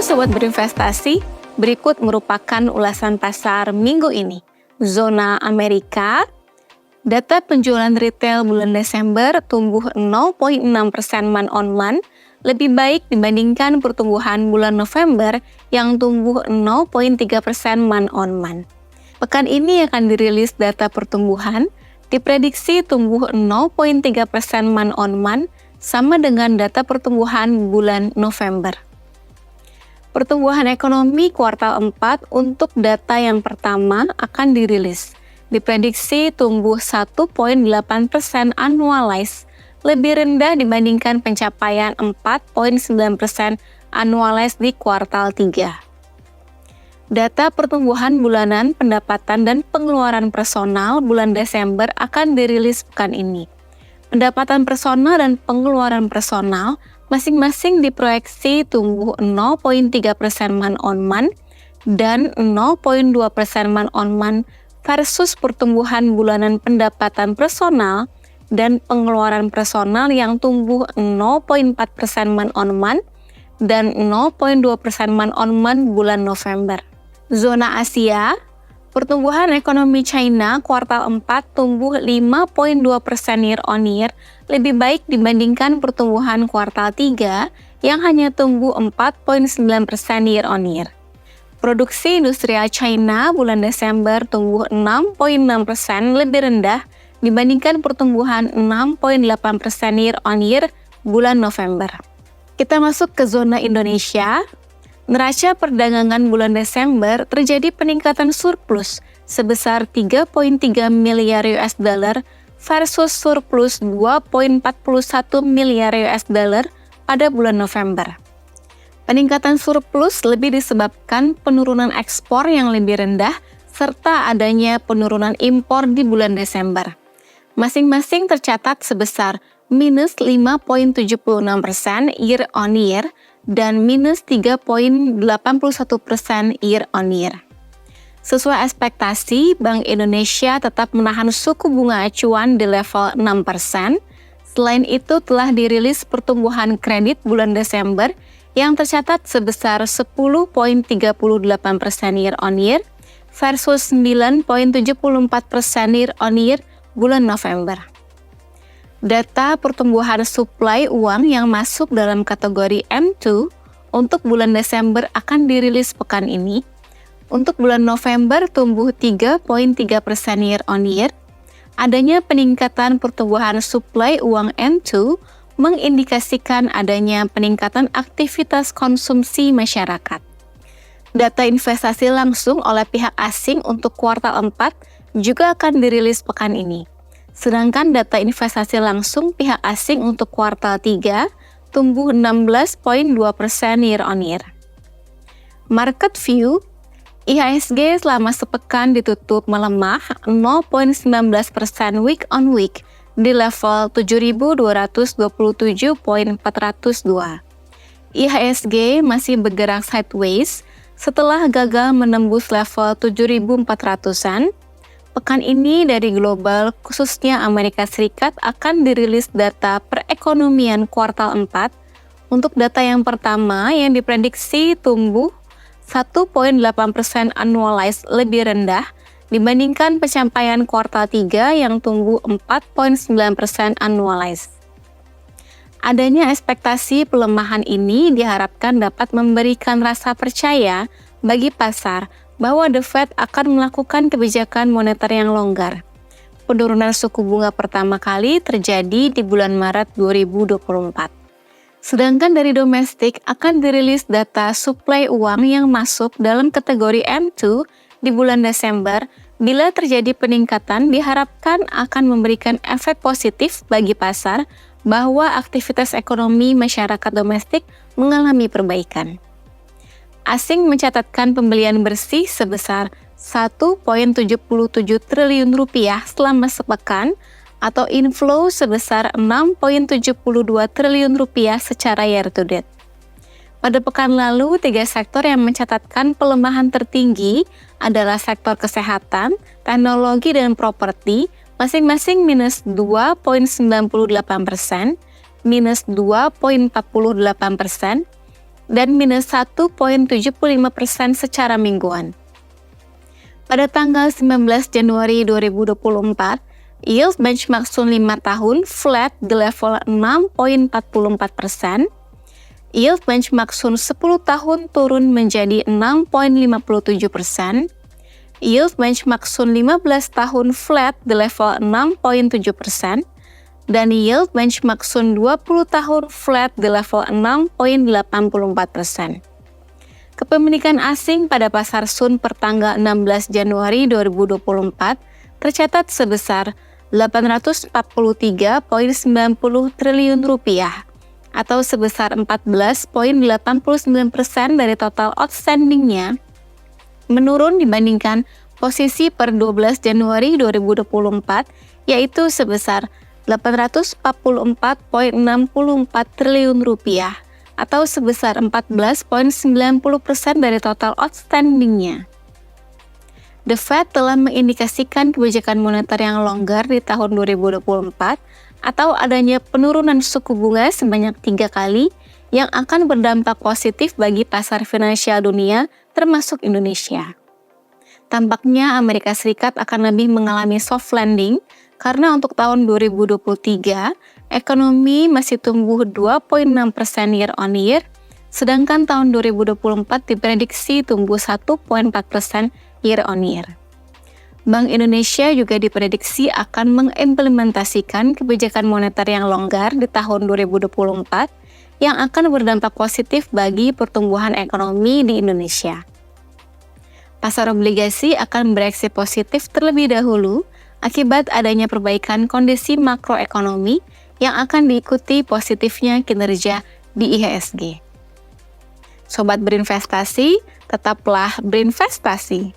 Sobat Berinvestasi, berikut merupakan ulasan pasar minggu ini. Zona Amerika, data penjualan retail bulan Desember tumbuh 0,6% month on month, lebih baik dibandingkan pertumbuhan bulan November yang tumbuh 0,3% month on month. Pekan ini akan dirilis data pertumbuhan, diprediksi tumbuh 0,3% month on month, sama dengan data pertumbuhan bulan November. Pertumbuhan ekonomi kuartal 4 untuk data yang pertama akan dirilis. Diprediksi tumbuh 1,8% annualized, lebih rendah dibandingkan pencapaian 4,9% annualized di kuartal 3. Data pertumbuhan bulanan pendapatan dan pengeluaran personal bulan Desember akan dirilis pekan ini. Pendapatan personal dan pengeluaran personal masing-masing diproyeksi tumbuh 0,3% month on month dan 0,2% month on month versus pertumbuhan bulanan pendapatan personal dan pengeluaran personal yang tumbuh 0,4% month on month dan 0,2% month on month bulan November. Zona Asia, pertumbuhan ekonomi China kuartal 4 tumbuh 5,2% year on year, lebih baik dibandingkan pertumbuhan kuartal 3 yang hanya tumbuh 4,9% year on year. Produksi industrial China bulan Desember tumbuh 6,6%, lebih rendah dibandingkan pertumbuhan 6,8% year on year bulan November. Kita masuk ke zona Indonesia. Neraca perdagangan bulan Desember terjadi peningkatan surplus sebesar 3,3 miliar US dollar versus surplus 2,41 miliar US dollar pada bulan November. Peningkatan surplus lebih disebabkan penurunan ekspor yang lebih rendah serta adanya penurunan impor di bulan Desember. Masing-masing tercatat sebesar minus 5,76% year on year dan minus 3,81% year on year. Sesuai ekspektasi, Bank Indonesia tetap menahan suku bunga acuan di level 6%. Selain itu, telah dirilis pertumbuhan kredit bulan Desember yang tercatat sebesar 10,38% year on year versus 9,74% year on year bulan November. Data pertumbuhan suplai uang yang masuk dalam kategori M2 untuk bulan Desember akan dirilis pekan ini. Untuk bulan November tumbuh 3,3% year on year. Adanya peningkatan pertumbuhan suplai uang M2 mengindikasikan adanya peningkatan aktivitas konsumsi masyarakat. Data investasi langsung oleh pihak asing untuk kuartal 4 juga akan dirilis pekan ini. Sedangkan data investasi langsung pihak asing untuk kuartal 3 tumbuh 16,2% year on year. Market view, IHSG selama sepekan ditutup melemah 0,19% week on week di level 7.227,402. IHSG masih bergerak sideways setelah gagal menembus level 7.400-an. Pekan ini dari global, khususnya Amerika Serikat, akan dirilis data perekonomian kuartal 4. Untuk data yang pertama yang diprediksi tumbuh 1,8% annualized, lebih rendah dibandingkan pencapaian kuartal 3 yang tumbuh 4,9% annualized. Adanya ekspektasi pelemahan ini diharapkan dapat memberikan rasa percaya bagi pasar bahwa The Fed akan melakukan kebijakan moneter yang longgar. Penurunan suku bunga pertama kali terjadi di bulan Maret 2024. Sedangkan dari domestik akan dirilis data suplai uang yang masuk dalam kategori M2 di bulan Desember. Bila terjadi peningkatan, diharapkan akan memberikan efek positif bagi pasar bahwa aktivitas ekonomi masyarakat domestik mengalami perbaikan. Asing mencatatkan pembelian bersih sebesar 1,77 triliun rupiah selama sepekan atau inflow sebesar 6,72 triliun rupiah secara year to date. Pada pekan lalu, 3 sektor yang mencatatkan pelemahan tertinggi adalah sektor kesehatan, teknologi, dan properti, masing-masing minus 2,98%, minus 2,48%, dan minus 1,75% secara mingguan. Pada tanggal 19 Januari 2024, yield benchmark Sun 5 tahun flat di level 6,44%, yield benchmark Sun 10 tahun turun menjadi 6,57%, yield benchmark Sun 15 tahun flat di level 6,7%, dan yield benchmark Sun 20 tahun flat di level 6,84%. Kepemilikan asing pada pasar Sun per tanggal 16 Januari 2024 tercatat sebesar 843,90 triliun rupiah atau sebesar 14,89% dari total outstandingnya, menurun dibandingkan posisi per 12 Januari 2024 yaitu sebesar 844,64 triliun rupiah atau sebesar 14,90% dari total outstandingnya. The Fed telah mengindikasikan kebijakan moneter yang longgar di tahun 2024 atau adanya penurunan suku bunga sebanyak 3 kali yang akan berdampak positif bagi pasar finansial dunia termasuk Indonesia. Tampaknya Amerika Serikat akan lebih mengalami soft landing karena untuk tahun 2023, ekonomi masih tumbuh 2,6% year on year, sedangkan tahun 2024 diprediksi tumbuh 1,4% year on year. Bank Indonesia juga diprediksi akan mengimplementasikan kebijakan moneter yang longgar di tahun 2024 yang akan berdampak positif bagi pertumbuhan ekonomi di Indonesia. Pasar obligasi akan bereaksi positif terlebih dahulu akibat adanya perbaikan kondisi makroekonomi yang akan diikuti positifnya kinerja di IHSG. Sobat berinvestasi, tetaplah berinvestasi.